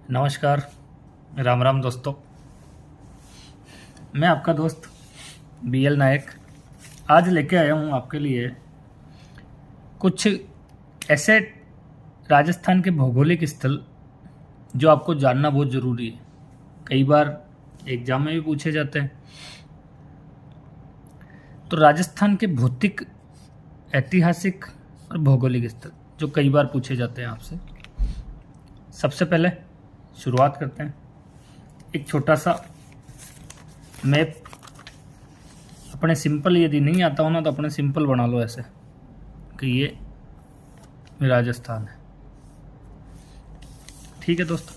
नमस्कार, राम राम दोस्तों। मैं आपका दोस्त BL नायक आज लेके आया हूँ आपके लिए कुछ ऐसे राजस्थान के भौगोलिक स्थल जो आपको जानना बहुत ज़रूरी है। कई बार एग्जाम में भी पूछे जाते हैं। तो राजस्थान के भौतिक, ऐतिहासिक और भौगोलिक स्थल जो कई बार पूछे जाते हैं आपसे। सबसे पहले शुरुआत करते हैं। एक छोटा सा मैप अपने सिंपल, यदि नहीं आता हो ना तो अपने सिंपल बना लो ऐसे कि ये राजस्थान है। ठीक है दोस्तों,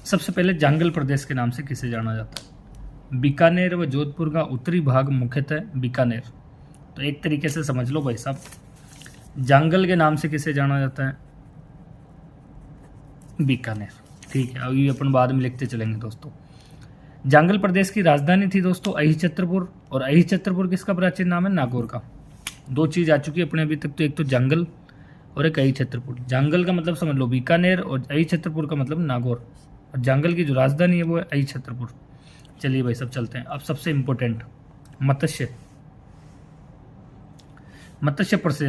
सबसे पहले जांगल प्रदेश के नाम से किसे जाना जाता है? बीकानेर व जोधपुर का उत्तरी भाग मुख्यतः बीकानेर। तो एक तरीके से समझ लो भाई साहब, जांगल के नाम से किसे जाना जाता है? बीकानेर। ठीक है, अभी अपन बाद में लिखते चलेंगे दोस्तों। जांगल प्रदेश की राजधानी थी दोस्तों अहिछत्रपुर, और अहिछत्रपुर किसका प्राचीन नाम है? नागौर का। दो चीज़ आ चुकी है अपने अभी तक, तो एक तो जांगल और एक अहिछत्रपुर। जांगल का मतलब समझ लो बीकानेर, और अहिछत्रपुर का मतलब नागौर, और जांगल की जो राजधानी है वो है अहिछत्रपुर। चलिए भाई सब चलते हैं। अब सबसे इम्पोर्टेंट मत्स्य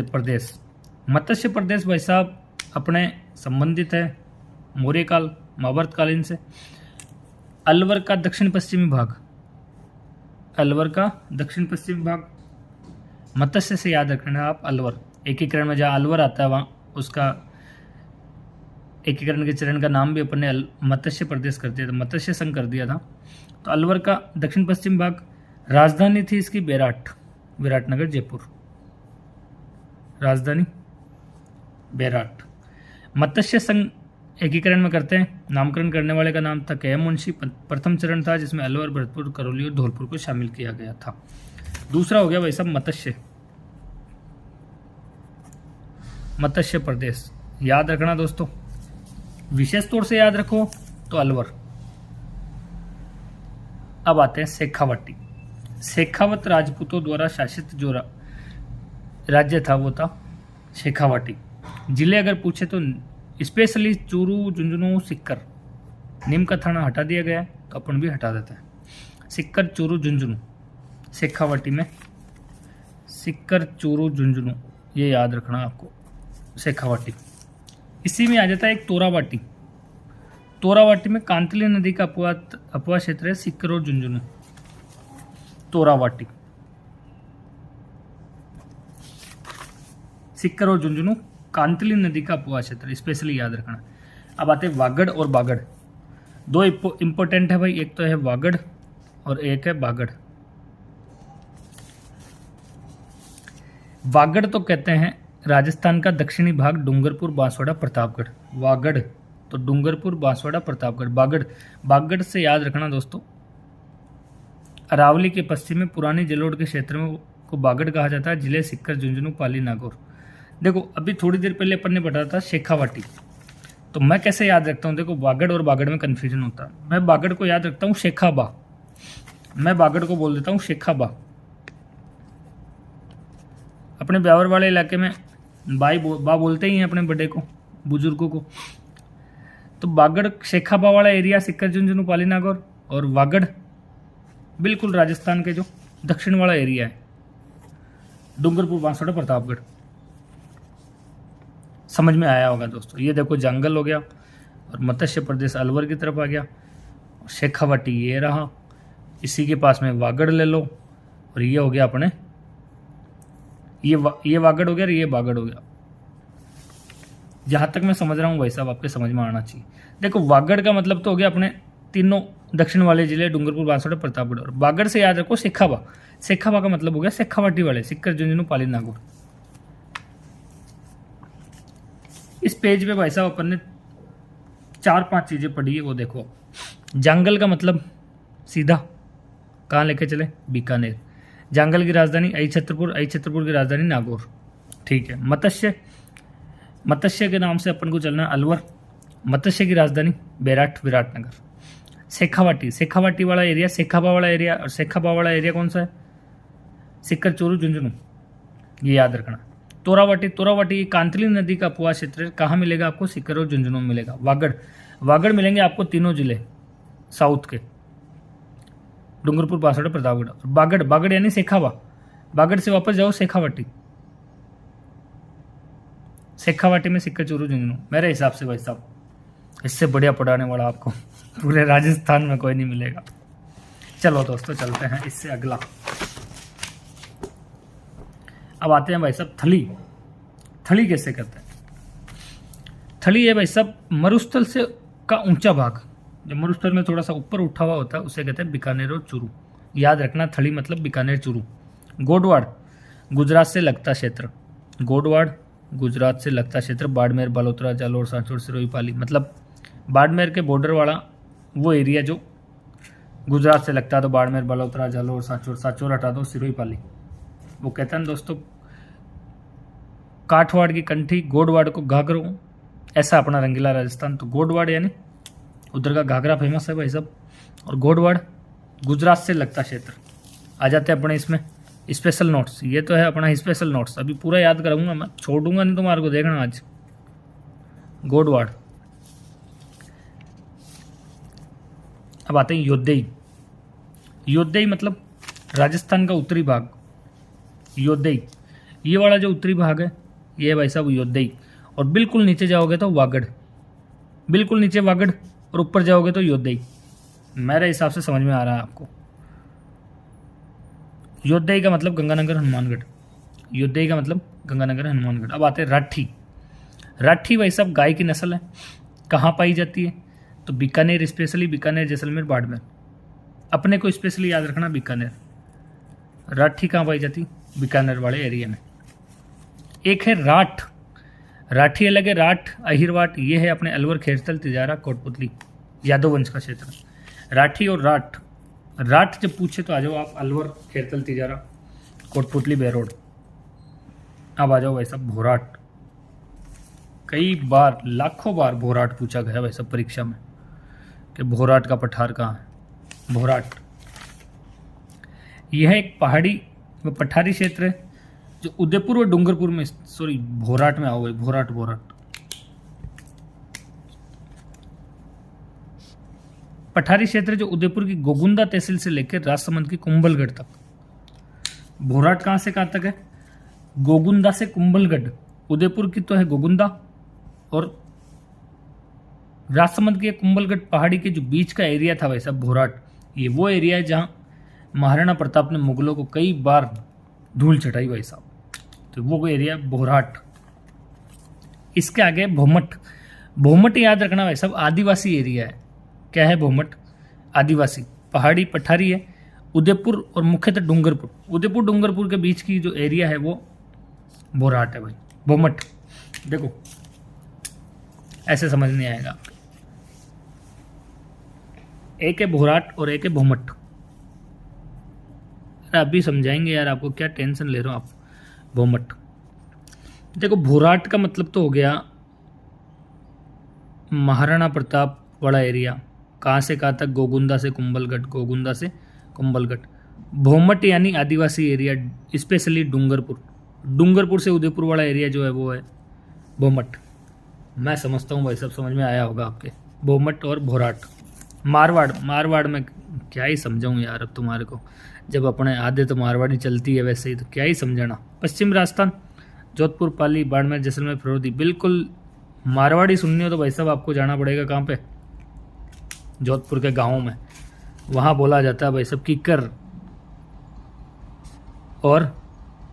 प्रदेश। मत्स्य प्रदेश भाई साहब अपने संबंधित है मौर्य काल, महाभारत कालीन से। अलवर का दक्षिण पश्चिमी भाग, अलवर का दक्षिण पश्चिमी भाग मत्स्य से याद रखना आप। अलवर एकीकरण में जहाँ अलवर आता है वहाँ उसका एकीकरण के चरण का नाम भी अपन ने मत्स्य प्रदेश कर दिया था, मत्स्य संघ कर दिया था। तो अलवर का दक्षिण पश्चिम भाग, राजधानी थी इसकी विराटनगर जयपुर, राजधानी बेराट। मत्स्य संघ एकीकरण में करते हैं, नामकरण करने वाले का नाम था KM मुंशी। प्रथम चरण था जिसमें अलवर, भरतपुर, करौली और धौलपुर को शामिल किया गया था। दूसरा हो गया भाई साहब मत्स्य प्रदेश। याद रखना दोस्तों, विशेष तौर से याद रखो तो अलवर। अब आते हैं शेखावाटी। शेखावत राजपूतों द्वारा शासित जो राज्य था वो था शेखावाटी। जिले अगर पूछे तो स्पेशली चूरू, झुंझुनू, सिक्कर। नीम का थाना हटा दिया गया है तो अपन भी हटा देते हैं। सिक्कर, चूरू, झुंझुनू शेखावाटी में। सिक्कर, चूरू, झुंझुनू ये याद रखना आपको, शेखावाटी। इसी में आ जाता है एक तोरावाटी। तोरावाटी में कांतली नदी का अपवा क्षेत्र है, सिक्कर और झुंझुनू। तोरावाटी, सिक्कर और झुंझुनू कांतली नदी का अपवा क्षेत्र, स्पेशली याद रखना। अब आते हैं वागड़ और बागड़। दो इंपॉर्टेंट है भाई, एक तो है वागड़ और एक है बागड़। वागड़ तो कहते हैं राजस्थान का दक्षिणी भाग, डूंगरपुर, बांसवाड़ा, प्रतापगढ़। वागड़ तो डूंगरपुर, बांसवाड़ा, प्रतापगढ़। बागड़ से याद रखना दोस्तों, अरावली के पश्चिम में पुरानी जलोढ़ के क्षेत्र में को बागड़ कहा जाता है। जिले सिक्कर, झुंझुनू, पाली, नागौर। देखो अभी थोड़ी देर पहले अपन ने पढ़ा था शेखावाटी, तो मैं कैसे याद रखता हूँ? देखो वागड़ और बागड़ में कन्फ्यूजन होता है। मैं बागड़ को याद रखता हूँ शेखाबा, मैं बागड़ को बोल देता हूँ शेखाबा। अपने ब्यावर वाले इलाके में बा बोलते ही हैं अपने बड़े को, बुजुर्गों को। तो बागड़ शेखाबा वाला एरिया सिक्कर, झुंझुनू, पाली, नागौर, और वागड़ बिल्कुल राजस्थान के जो दक्षिण वाला एरिया है, डूंगरपुर, बांसवाड़ा, प्रतापगढ़। समझ में आया होगा दोस्तों। ये देखो जंगल हो गया, और मत्स्य प्रदेश अलवर की तरफ आ गया, और शेखावाटी ये रहा, इसी के पास में वागड़ ले लो, और ये हो गया अपने ये वागड़ हो गया और ये बागड़ हो गया। जहाँ तक मैं समझ रहा हूँ भाई साहब आपके समझ में आना चाहिए। देखो वागड़ का मतलब तो हो गया अपने तीनों दक्षिण वाले जिले, डूंगरपुर, बांसवाड़ा, प्रतापगढ़। और बागड़ से याद रखो शेखाबा। शेखाबा का मतलब हो गया शेखावाटी वाले, सिक्कर, झुंझुनू, पाली, नागौर। इस पेज पे भाई साहब अपन ने 4-5 चीजें पढ़ी है, वो देखो। जांगल का मतलब सीधा कहाँ लेके चले? बीकानेर। जांगल की राजधानी अहिछत्रपुर, अहिछत्रपुर की राजधानी नागौर। ठीक है। मत्स्य के नाम से अपन को चलना है अलवर। मत्स्य की राजधानी बेराट, विराटनगर। शेखावाटी वाला एरिया, शेखाबा वाला एरिया, और शेखाबा वाला एरिया कौन सा है? सिक्कर, चूरू, झुंझुनू, ये याद रखना। तोरावटी, तोरावटी कांतली नदी का उपवा क्षेत्र है। कहाँ मिलेगा आपको? सीकर और झुंझुनू में मिलेगा। वागड़, वागड़ मिलेंगे आपको तीनों जिले साउथ के, डूंगरपुर, बांसवाड़ा, प्रतापगढ़। बागड़, बागड़ यानी शेखावा, बागड़ से वापस जाओ शेखावाटी, शेखावाटी में सीकर, चूरू, झुंझुनू। मेरे हिसाब से भाई साहब इससे बढ़िया पढ़ाने वाला आपको पूरे राजस्थान में कोई नहीं मिलेगा। चलो दोस्तों चलते हैं इससे अगला। अब आते हैं भाई साहब थली। थली कैसे करते हैं? थली है भाई साहब मरुस्थल से का ऊंचा भाग, जो मरुस्थल में थोड़ा सा ऊपर उठा हुआ होता है उसे कहते हैं बीकानेर और चूरू। याद रखना थली मतलब बीकानेर चूरू। गोडवाड़ गुजरात से लगता क्षेत्र, गोडवाड़ गुजरात से लगता क्षेत्र। बाड़मेर, बालोतरा, जालोर, सांचौर, सिरोही, पाली, मतलब बाड़मेर के बॉर्डर वाला वो एरिया जो गुजरात से लगता है, तो बाड़मेर, बालोतरा, जालोर, सांचौर, सांचौर हटा दो, सिरोही, पाली। वो कहते हैं दोस्तों काठवाड़ की कंठी, गोडवाड़ को घाघरो, ऐसा अपना रंगीला राजस्थान। तो गोडवाड़ यानी उधर का घाघरा फेमस है भाई साहब, और गोडवाड़ गुजरात से लगता क्षेत्र। आ जाते हैं अपने इसमें स्पेशल नोट्स। ये तो है अपना स्पेशल नोट्स, अभी पूरा याद कराऊंगा मैं, छोड़ दूंगा नहीं तुम्हारे को, देखना आज। गोडवाड़। अब आते हैं योद्धई। योद्धई मतलब राजस्थान का उत्तरी भाग, योद्धई। ये वाला जो उत्तरी भाग है ये है भाई साहब योद्धई। और बिल्कुल नीचे जाओगे तो वागड़, बिल्कुल नीचे वागड़, और ऊपर जाओगे तो योद्धई। मेरे हिसाब से समझ में आ रहा है आपको। योद्धई का मतलब गंगानगर, हनुमानगढ़। योद्धई का मतलब गंगानगर, हनुमानगढ़। अब आते हैं राठी। राठी भाई साहब गाय की नस्ल है। कहाँ पाई जाती है? तो बीकानेर, स्पेशली बीकानेर, जैसलमेर, बाड़मेर। अपने को स्पेशली याद रखना बीकानेर। राठी कहाँ पाई जाती? बीकानेर वाले एरिया में। एक है राठ। राठी अलग है, राठ, अहिरवाट, ये है अपने अलवर, खेरतल, तिजारा, कोटपुतली, यादव वंश का क्षेत्र। राठी और राठ। राठ जब पूछे तो आ जाओ आप अलवर, खेरतल, तिजारा, कोटपुतली, बेरोड। अब आ जाओ भाई साहब भोराट। कई बार, लाखों बार भोराट पूछा गया भाई साहब परीक्षा में कि भोराट का पठार कहाँ है। भोराट यह एक पहाड़ी व पठारी क्षेत्र है जो उदयपुर और डूंगरपुर में, सॉरी भोराट में आओ भाई, भोराट, भोराट। पठारी क्षेत्र जो उदयपुर की गोगुंदा तहसील से लेकर राजसमंद की कुंभलगढ़ तक। भोराट कहाँ से कहाँ तक है? गोगुंदा से कुंभलगढ़। उदयपुर की तो है गोगुंदा, और राजसमंद की कुंभलगढ़ पहाड़ी के जो बीच का एरिया था वैसा भोराट। ये वो एरिया है जहाँ महाराणा प्रताप ने मुगलों को कई बार धूल चटाई भाई साहब, तो वो एरिया भोराट। इसके आगे भोमट। भोमट याद रखना भाई साहब आदिवासी एरिया है। क्या है भोमट? आदिवासी, पहाड़ी, पठारी है। उदयपुर और मुख्यतः डूंगरपुर, उदयपुर डूंगरपुर के बीच की जो एरिया है वो भोराट है भाई, भोमट। देखो ऐसे समझ नहीं आएगा। एक है भोराट और एक है भोमट। अभी समझाएंगे यार आपको, क्या टेंशन ले रहे हो आप। भोमट देखो, भोराट का मतलब तो हो गया महाराणा प्रताप वाला एरिया। कहाँ से कहाँ तक? गोगुंदा से कुंभलगढ़, गोगुंदा से कुंभलगढ़। भोमट यानी आदिवासी एरिया, स्पेशली डूंगरपुर। डूंगरपुर से उदयपुर वाला एरिया जो है वो है भोमट। मैं समझता हूँ भाई सब समझ में आया होगा आपके। भोमट और भोराट। मारवाड़, मारवाड़ में क्या ही समझाऊँ यार अब तुम्हारे को, जब अपने आधे तो मारवाड़ी चलती है वैसे ही, तो क्या ही समझाना। पश्चिम राजस्थान, जोधपुर, पाली, बाड़मेर, जैसलमेर, फिरोदी। बिल्कुल मारवाड़ी सुननी हो तो भाई साहब आपको जाना पड़ेगा कहाँ पे? जोधपुर के गाँव में। वहाँ बोला जाता है भाई साहब कीकर और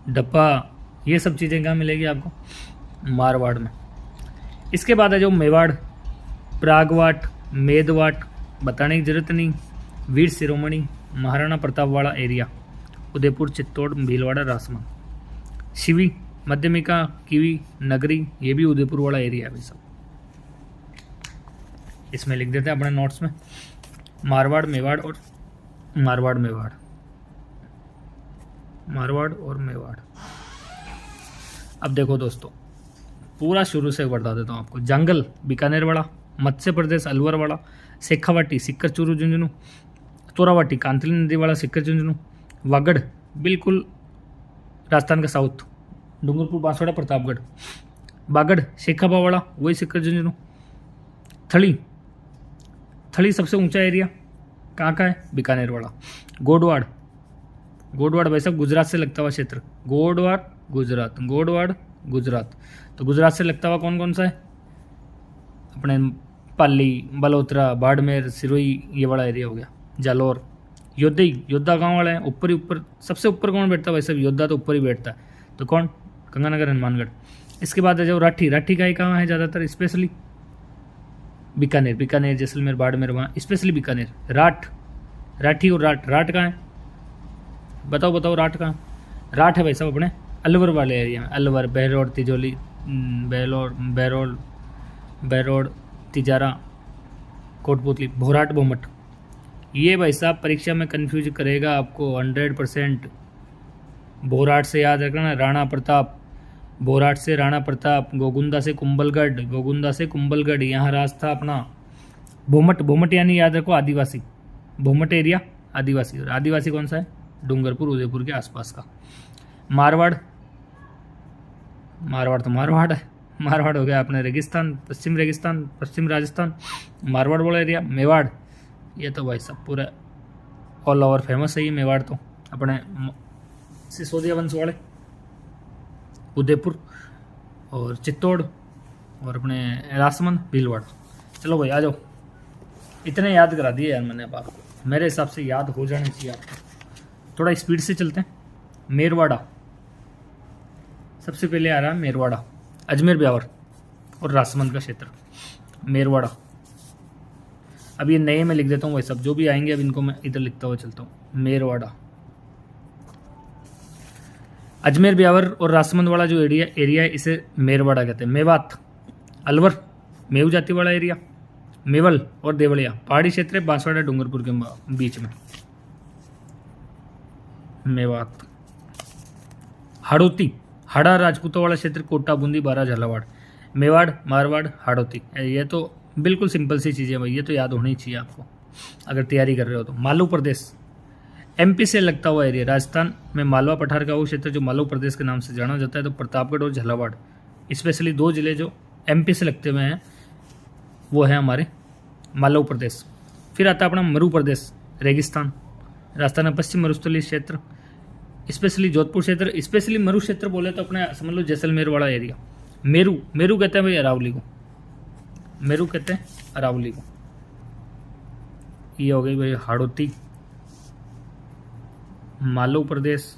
डप्पा, ये सब चीज़ें कहाँ मिलेगी आपको? मारवाड़ में। इसके बाद है जो मेवाड़, प्रागवाट, मेदवाट, बताने की जरूरत नहीं। वीर शिरोमणि, महाराणा प्रताप वाला एरिया, उदयपुर, चित्तौड़, भीलवाड़ा, राजसमंद। शिवी, मध्यमिका, किवी, नगरी, ये भी उदयपुर वाला एरिया है भाई साहब। इसमें लिख देते हैं अपने नोट्स में मारवाड़, मेवाड़ और मारवाड़, मेवाड़, मारवाड़ और मेवाड़। अब देखो दोस्तों पूरा शुरू से बता देता हूँ आपको। जंगल बीकानेर वाला, मत्स्य प्रदेश अलवर वाला, शेखावाटी सीकर चूरू झुंझुनू, तोरावाटी कांतली नदी वाला सीकर झुंझुनू, वागड़ बिल्कुल राजस्थान का साउथ, डूंगरपुर, बांसवाड़ा, प्रतापगढ़। बागड़ शेखाबावाड़ा, वही सिक्कर झुंझुनू। थली, थली सबसे ऊंचा एरिया कहाँ का है? बीकानेर वाला। गोडवाड़, गोडवाड़ भाई साहब गुजरात से लगता हुआ क्षेत्र। गोडवाड़ गुजरात, गोडवाड़ गुजरात। तो गुजरात से लगता हुआ कौन कौन सा है? अपने पाली, बलोत्रा, बाड़मेर, सिरोही, ये बड़ा एरिया हो गया। जालौर। योद्धा, योद्धा गाँव वाला है, ऊपर ही ऊपर, सबसे ऊपर कौन बैठता है भाई साहब? योद्धा तो ऊपर ही बैठता है, तो कौन? गंगानगर, हनुमानगढ़। इसके बाद आ जाओ राठी, राठी का ही कहाँ है ज़्यादातर? स्पेशली बीकानेर, बीकानेर, जैसलमेर, बाड़मेर, वहाँ स्पेशली बीकानेर। राठ, राठी और राठ, राठ कहाँ है? बताओ बताओ, राठ कहाँ? राठ है भाई साहब अपने अलवर वाले एरिया में। अलवर, बहरोड, तिजोली, बेलोर, बैरोल, बैरोड, तिजारा, कोटपुतली, भोराट, बोमट। ये भाई साहब परीक्षा में कंफ्यूज करेगा आपको 100%। भोराट से याद रखना, राणा प्रताप, भोराट से राणा प्रताप, गोगुंदा से कुंभलगढ़, गोगुंदा से कुंभलगढ़, यहाँ रास्ता अपना। भोमट, भोमट यानी याद रखो आदिवासी, भोमट एरिया आदिवासी। और आदिवासी कौन सा है? डूंगरपुर, उदयपुर के आसपास का। मारवाड़, मारवाड़ तो मारवाड़ है, मारवाड़ हो गया अपने रेगिस्तान, पश्चिम रेगिस्तान, पश्चिम राजस्थान, मारवाड़ वाला एरिया। मेवाड़, ये तो भाई सब पूरा ऑल ओवर फेमस है ये मेवाड़ तो, अपने सिसोदिया वंश वाले। उदयपुर और चित्तौड़ और अपने राजसमंद, भीलवाड़। चलो भाई आ जाओ, इतने याद करा दिए यार मैंने अब आपको, मेरे हिसाब से याद हो जाने चाहिए आपको। थोड़ा स्पीड से चलते हैं। मेरवाड़ा, सबसे पहले आ रहा है मेरवाड़ा, अजमेर, ब्यावर और राजसमंद का क्षेत्र। मेरवाड़ा, अब ये नए में लिख देता हूँ भाई सब, जो भी आएंगे अब इनको मैं इधर लिखता हुआ चलता हूँ। मेरवाड़ा, अजमेर, ब्यावर और राजसमंद वाला जो एरिया है इसे मेरवाड़ा कहते हैं। मेवात, अलवर, मेऊ जाति वाला एरिया। मेवल और देवलिया, पहाड़ी क्षेत्र है, बांसवाड़ा डूंगरपुर के बीच में। मेवात। हाड़ौती, हाड़ा राजपूतों वाला क्षेत्र, कोटा, बूंदी, बारा, झालावाड़। मेवाड़, मारवाड़, हाड़ौती, ये तो बिल्कुल सिंपल सी चीज़ें भाई, ये तो याद होनी चाहिए आपको अगर तैयारी कर रहे हो तो। मालवा प्रदेश, एमपी से लगता हुआ एरिया। राजस्थान में मालवा पठार का वो क्षेत्र जो मालवा प्रदेश के नाम से जाना जाता है। तो प्रतापगढ़ और झालावाड़ स्पेशली दो जिले जो एमपी से लगते हुए हैं वो है हमारे मालवा प्रदेश। फिर आता है अपना मरु प्रदेश, रेगिस्तान। राजस्थान में पश्चिम मरुस्थलीय क्षेत्र, स्पेशली जोधपुर क्षेत्र। स्पेशली मरु क्षेत्र बोले तो अपने समझ लो जैसलमेर वाला एरिया। मेरू, मेरू कहते हैं भाई अरावली को, मेरू कहते हैं अरावली को। ये हो गई भाई हाड़ौती, मालवा प्रदेश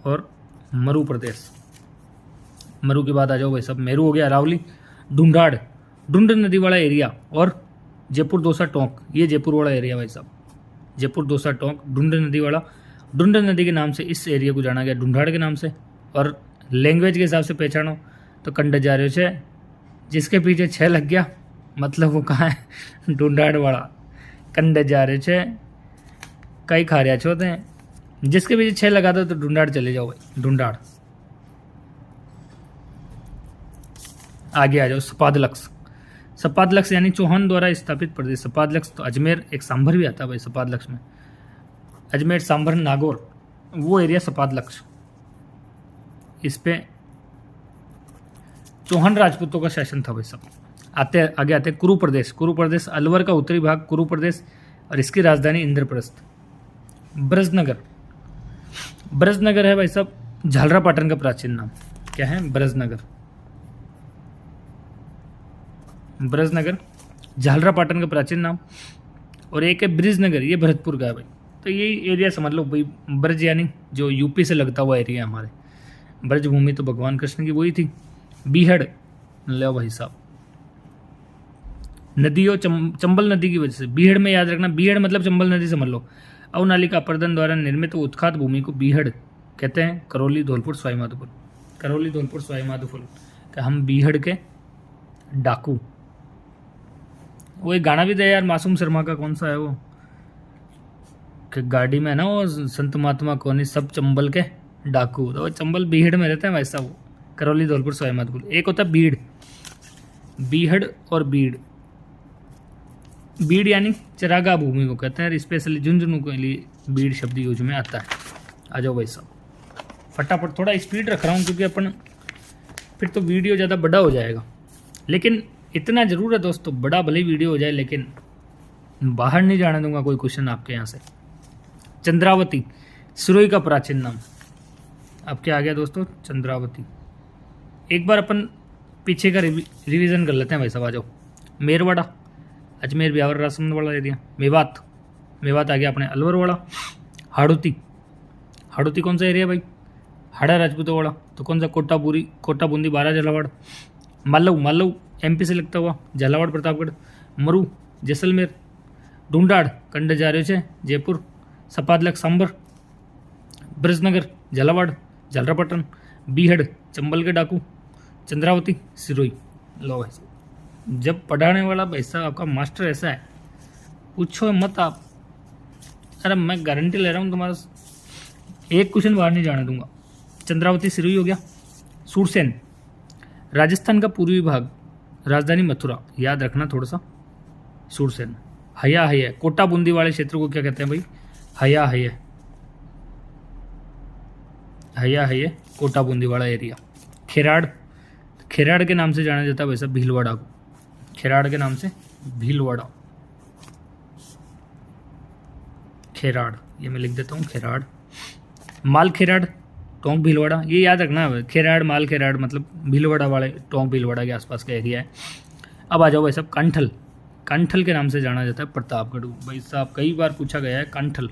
और मरु प्रदेश। मरु के बाद आ जाओ भाई सब, मेरू हो गया अरावली। ढूंढाड़, ढूंढ नदी वाला एरिया और जयपुर दोसा टोंक, ये जयपुर वाला एरिया भाई साहब, जयपुर दोसा टोंक, ढूंढ नदी वाला। ढूंढ नदी के नाम से इस एरिया को जाना गया, ढूंढाड़ के नाम से। और लैंग्वेज के हिसाब से पहचानो तो कंड जा रहे छे, जिसके पीछे 6 लग गया मतलब वो कहाँ है? ढूंढाड़ वाला। कंड जा रहे छे, कई खा रहा छोते हैं, जिसके पीछे 6 लगा दो तो ढूंढाड़ चले जाओ भाई, ढूंढाड़। आगे आ जाओ सपादलक्स, सपादलक्स यानी चौहान द्वारा स्थापित प्रदेश। सपादलक्स तो अजमेर, एक सांभर भी आता है भाई सपादलक्स में, अजमेर, सांभर, नागौर, वो एरिया सपादलक्स। इस पे चौहान राजपूतों का शासन था भाई सब। आगे आते हैं कुरु प्रदेश, कुरु प्रदेश अलवर का उत्तरी भाग, कुरु प्रदेश, और इसकी राजधानी इंद्रप्रस्थ। ब्रजनगर, ब्रजनगर है भाई साहब झालरापाटन का प्राचीन नाम। क्या है? ब्रजनगर, ब्रजनगर झालरापाटन का प्राचीन नाम। और एक है ब्रिजनगर, ये भरतपुर का है भाई। तो ये एरिया समझ लो भाई, ब्रज यानी जो यूपी से लगता हुआ एरिया है हमारे। ब्रज भूमि तो भगवान कृष्ण की वही थी। बीहड़, लो भाई साहब, नदियों चंबल नदी की वजह से। बीहड़ में याद रखना, बीहड़ मतलब चंबल नदी समझ लो। अवनालिका अपर्दन द्वारा निर्मित उत्खात भूमि को बीहड़ कहते हैं। करौली, धौलपुर, सवाईमाधोपुर, करौली, धौलपुर, सवाईमाधोपुर का हम बीहड़ के डाकू। वो एक गाना भी था यार मासूम शर्मा का, कौन सा है वो, कि गाड़ी में है ना वो, संत महात्मा कौन सब चंबल के डाकू। तो वो चंबल बीहड़ में रहते हैं वैसा वो। करौली, धौलपुर, सवाईमाधोपुर। एक होता है बीड़, बीहड़ और बीड़। बीड़ यानी चरागाह भूमि को कहते हैं, स्पेशली झुंझुनू के लिए बीड़ शब्द यूज में आता है। आ जाओ भाई साहब, फटाफट थोड़ा स्पीड रख रहा हूँ क्योंकि अपन फिर तो वीडियो ज़्यादा बड़ा हो जाएगा, लेकिन इतना ज़रूर है दोस्तों, बड़ा भले ही वीडियो हो जाए लेकिन बाहर नहीं जाने दूंगा कोई क्वेश्चन आपके यहाँ से। चंद्रावती सिरोही का प्राचीन नाम, अब क्या आ गया दोस्तों, चंद्रावती। एक बार अपन पीछे का रिवीजन कर लेते हैं भाई साहब, आ जाओ। मेरवाड़ा, अजमेर ब्यावर राजसमंद वाला एरिया। मेवात, मेवात आ गया अपने अलवर वाला। हाड़ौती, हाड़ौती कौन सा एरिया भाई, हाड़ा राजपूतों वाला। तो कौन सा, कोटापुरी, कोटा बूंदी, बारा झालावाड़। मालव, मालव एमपी से लगता हुआ, झालावाड़ प्रतापगढ़। मरु जैसलमेर। ढूंढाड़ कंड जा रहे छे जयपुर। सपादलक सांबर। ब्रजनगर झालावाड़ झालरापाटन। बीहड़ चंबल के डाकू। चंद्रावती सिरोही। लो भाई साहब, जब पढ़ाने वाला भाई साहब आपका मास्टर ऐसा है, पूछो मत आप। अरे मैं गारंटी ले रहा हूँ तुम्हारा एक क्वेश्चन बाहर नहीं जाने दूंगा। चंद्रावती सिरोही हो गया। सूरसेन राजस्थान का पूर्वी भाग, राजधानी मथुरा, याद रखना थोड़ा सा। सूरसेन। हया हय, कोटा बूंदी वाले क्षेत्र को क्या कहते हैं भाई, हया हय, हया हय कोटा बूंदी वाला एरिया। खेराड़, खेराड़ के नाम से जाना जाता है वैसा भीलवाड़ा को, खेराड़ के नाम से भीलवाड़ा, खेराड़, ये मैं लिख देता हूँ खेराड़। माल खेराड़ टोंक भीलवाड़ा, ये याद रखना है, खेराड़ माल खेराड़ मतलब भीलवाड़ा वाले टोंक भीलवाड़ा के आसपास का एरिया है। अब आ जाओ भाई साहब कांठल, कांठल के नाम से जाना जाता है प्रतापगढ़। भाई साहब कई बार पूछा गया है कांठल,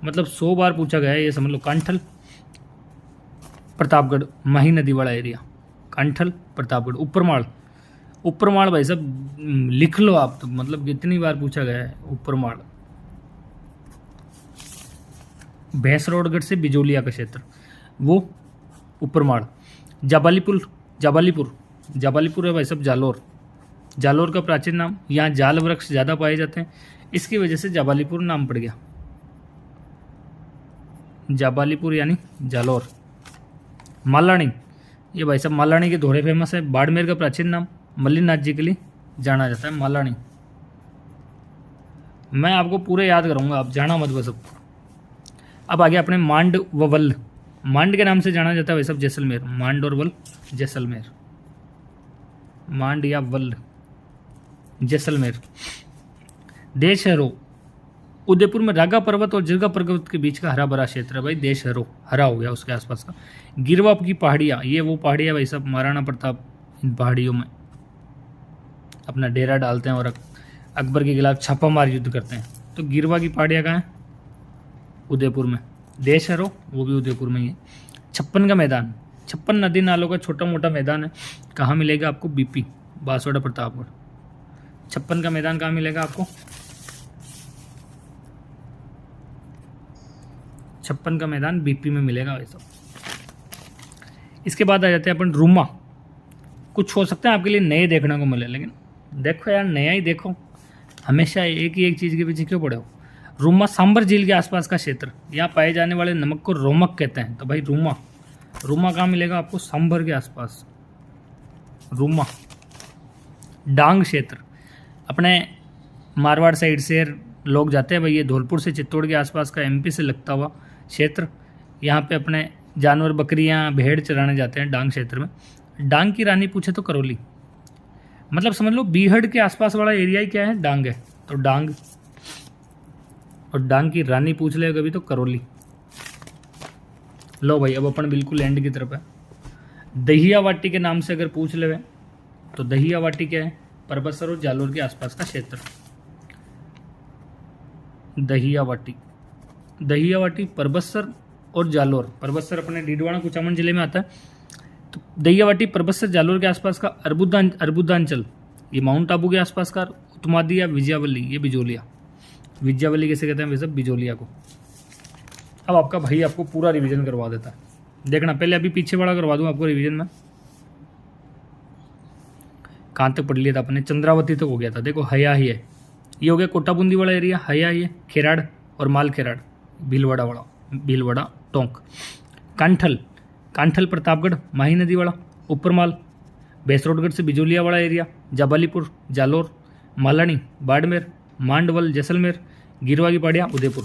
मतलब 100 बार पूछा गया है, ये समझ लो। कांठल प्रतापगढ़, माही नदी वाला एरिया, कांठल प्रतापगढ़। ऊपरमाल, ऊपरमाल भाई साहब लिख लो आप, तो मतलब कितनी बार पूछा गया है ऊपरमाल। भैंसरोडगढ़ से बिजोलिया का क्षेत्र, वो ऊपरमाल। जाबालीपुर, जाबालीपुर, जाबालीपुर है भाई साहब जालोर, जालोर का प्राचीन नाम, यहाँ जाल वृक्ष ज़्यादा पाए जाते हैं, इसकी वजह से जाबालीपुर नाम पड़ गया, जाबालीपुर यानी जालोर। मालानी, ये भाई साहब मालानी के दोहरे फेमस है। बाड़मेर का प्राचीन नाम, मल्लीनाथ जी के लिए जाना जाता है मालानी। मैं आपको पूरे याद करूंगा, आप जाना मत बस। अब आ गया अपने मांड व वल, मांड के नाम से जाना जाता है भाई साहब जैसलमेर, मांड और वल जैसलमेर, मांड या वल जैसलमेर। देशहरो, उदयपुर में रागा पर्वत और जिरगा पर्वत के बीच का हरा भरा क्षेत्र है भाई, देशहरो, हरा हो गया उसके आसपास का। गिरवा की पहाड़ियाँ, ये वो पहाड़ियाँ भाई साहब महाराणा प्रताप इन पहाड़ियों में अपना डेरा डालते हैं और अकबर के खिलाफ छापामार युद्ध करते हैं। तो गिरवा की पहाड़ियाँ कहाँ हैं, उदयपुर में। देशहरो वो भी उदयपुर में ही है। 56 का मैदान, 56 नदी नालों का छोटा मोटा मैदान है, कहाँ मिलेगा आपको, बीपी, बांसवाड़ा प्रतापगढ़। 56 का मैदान कहाँ मिलेगा आपको, 56 का मैदान बीपी में मिलेगा वैसा। इसके बाद आ जाते हैं अपन रूमा। कुछ हो सकता है आपके लिए नए देखने को मिले, लेकिन देखो यार नया ही देखो, हमेशा एक ही एक चीज़ के पीछे क्यों पड़े हो। रूमा सांबर झील के आसपास का क्षेत्र, यहाँ पाए जाने वाले नमक को रोमक कहते हैं। तो भाई रूमा, रूमा कहाँ मिलेगा आपको, सांबर के आसपास, रूमा। डांग क्षेत्र, अपने मारवाड़ साइड से लोग जाते हैं भाई, ये धौलपुर से चित्तौड़ के आसपास का एमपी से लगता हुआ क्षेत्र, यहाँ पे अपने जानवर बकरियाँ भेड़ चराने जाते हैं डांग क्षेत्र में। डांग की रानी पूछे तो करौली, मतलब समझ लो बीहड़ के आसपास वाला एरिया ही क्या है, डांग है, तो डांग। और डांग की रानी पूछ ले कभी तो करौली। लो भाई अब अपन बिल्कुल एंड की तरफ है। दहिया वाटी के नाम से अगर पूछ ले तो दहिया वाटी क्या है, परबतसर और जालोर के आसपास का क्षेत्र। दहिया वाटी, दहिया वाटी परबतसर और जालोर, परबतसर अपने डीडवाना कुचामन जिले में आता है, तो दहिया वाटी परबतसर जालोर के आसपास का अर्बुदांचल, ये माउंट आबू के आसपास का। उत्तमादी या विजयावली, ये बिजोलिया, विजयावली कैसे कहते हैं वैसे बिजोलिया को। अब आपका भाई आपको पूरा रिवीजन करवा देता है, देखना पहले अभी पीछे वाला करवा दूं आपको रिवीजन में। कहाँ तक पढ़ लिया था अपने, चंद्रावती तक हो गया था, देखो हया ही है, ये हो गया कोटा बूंदी वाला एरिया, हया ही है। खेराड़ और माल खेराड़, भीलवाड़ा वाला, भीलवाड़ा टोंक। कांठल, कांठल प्रतापगढ़ माही नदी वाला। ऊपरमाल भैंसरोडगढ़ से बिजोलिया वाला एरिया। जाबालीपुर जालोर। मालानी बाड़मेर। मांडवल जैसलमेर। गिरवा की पहाड़ियाँ उदयपुर।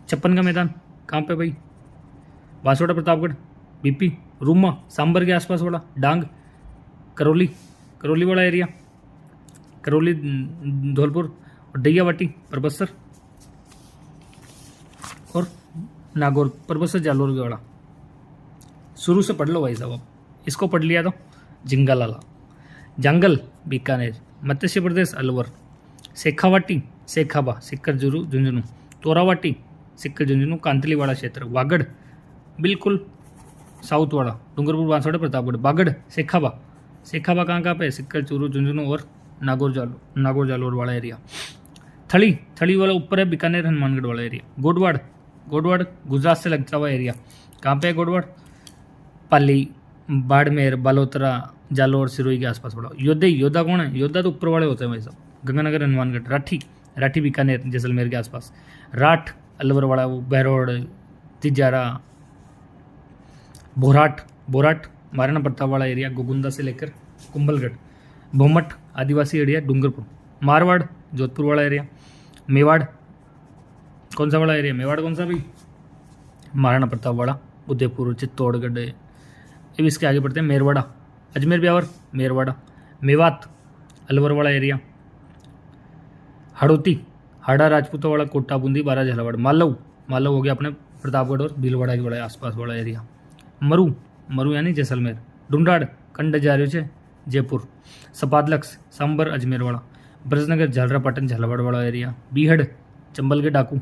56 का मैदान कहाँ पे भाई, बांसवाड़ा प्रतापगढ़, बीपी, रूमा, सांबर के आसपास वाला, डांग, करौली, करौली वाला एरिया, करौली धौलपुर, और डैयावाटी, परबत्सर और नागौर, परबत्सर जालोर के वाला। शुरू से पढ़ लो भाई साहब, इसको पढ़ लिया तो जिंगालाला, जंगल बीकानेर, मत्स्य प्रदेश अलवर, शेखावाटी शेखाबा सिक्कर झुंझुनू, तोरावाटी सिक्कर झुंझुनू कांतलीवाड़ा क्षेत्र, वागड़ बिल्कुल साउथ वाला, डूंगरपुर बांसवाड़ा प्रतापगढ़, बागड़ शेखाबा, शेखाबा कहाँ पे, सिक्कर चूरू झुंझुनू और नागौर जालोर वाला एरिया। थली, थली वाला ऊपर है बीकानेर हनुमानगढ़ वाला एरिया। गोडवाड़, गोडवाड़ गुजरात से लगता हुआ एरिया, कहाँ पे है गोडवाड़, पाली, बाड़मेर, बालोतरा, जालोर, सिरोही के आसपास पड़ा। योद्धे, योद्धा कौन है, योद्धा तो ऊपर वाले होते हैं भाई साहब, गंगानगर हनुमानगढ़। राठी, राठी बीकानेर जैसलमेर के आसपास। राठ अलवर वाला, वो बहरोड, तिजारा, बोराट, बोराट महाराणा प्रताप वाला एरिया, गोगुंदा से लेकर कुंभलगढ़। भोमट आदिवासी एरिया डूंगरपुर। मारवाड़ जोधपुर वाला एरिया। मेवाड़ कौन सा वाला एरिया, मेवाड़ कौन सा भाई, महाराणा प्रताप वाला, उदयपुर, चित्तौड़गढ़। अब इसके आगे बढ़ते हैं, मेरवाड़ा, अजमेर ब्यावर, मेरवाड़ा। मेवात अलवर वाला एरिया। हड़ौती, हाड़ा राजपूतों वाला, कोटा बूंदी, बारा झालावाड़। मालव, मालव हो गया अपने प्रतापगढ़ और भीलवाड़ा के वाला आसपास वाला एरिया। मरु, मरु यानी जैसलमेर। डुंडाड़ कंड जारियो छे जयपुर। सपादलक्स सांबर अजमेर वाला। ब्रजनगर झालरापाटन झालावाड़ वाला एरिया। बीहड़ चंबल के डाकू,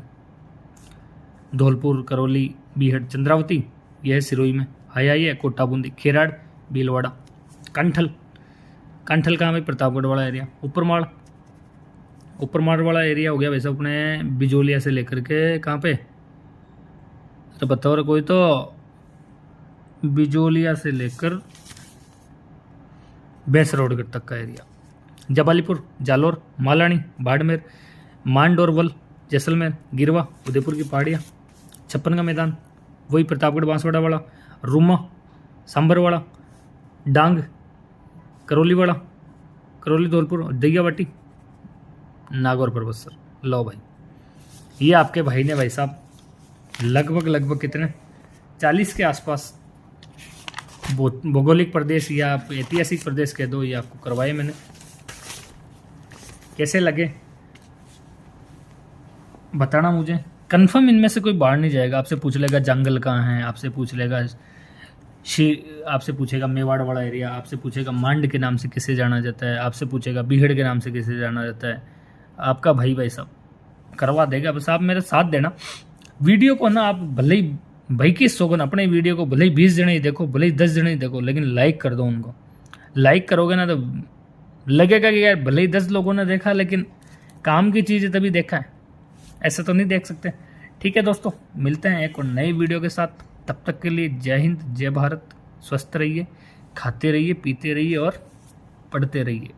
धौलपुर, करौली, बीहड़। चंद्रावती यह है सिरोही में। हयाई है कोटा बूंदी। खेराड़ भीलवाड़ा। कंठल, कंठल कहाँ में, प्रतापगढ़ वाला एरिया। ऊपरमाड़, ऊपरमाड़ वाला एरिया हो गया वैसे अपने बिजोलिया से लेकर के कहाँ पे, तो बताओ कोई तो, बिजोलिया से लेकर बैसरोडगढ़ तक का एरिया। जबालीपुर, जालोर, मालानी, बाड़मेर, मांडोरवल, जैसलमेर, गिरवा, उदयपुर की पहाड़ियाँ। छप्पन का मैदान वही प्रतापगढ़ बांसवाड़ा वाला। रूमा सांबर वाला। डांग करौली वाला, करौली धौलपुर, और दहियावाटी नागौर परबत्सर। लो भाई, ये आपके भाई ने भाई साहब लगभग कितने 40 के आसपास भौगोलिक प्रदेश या आप ऐतिहासिक प्रदेश कह दो, ये आपको करवाए मैंने। कैसे लगे बताना मुझे। कंफर्म इनमें से कोई बाहर नहीं जाएगा। आपसे पूछ लेगा जंगल कहाँ है, आपसे पूछ लेगा आपसे पूछेगा मेवाड़ वाला एरिया, आपसे पूछेगा मांड के नाम से किसे जाना जाता है, आपसे पूछेगा बीहड़ के नाम से किसे जाना जाता है। आपका भाई साहब करवा देगा, बस आप मेरा साथ देना। वीडियो को ना आप भले ही भाई की सोगन, अपने वीडियो को भले ही 20 जने ही देखो, भले ही 10 जने ही देखो, लेकिन लाइक कर दो उनको। लाइक करोगे ना तो लगेगा कि यार भले ही 10 लोगों ने देखा, लेकिन काम की चीज़ है तभी देखा है, ऐसा तो नहीं देख सकते। ठीक है दोस्तों, मिलते हैं एक और नई वीडियो के साथ। तब तक के लिए जय हिंद, जय भारत। स्वस्थ रहिए, खाते रहिए, पीते रहिए और पढ़ते रहिए।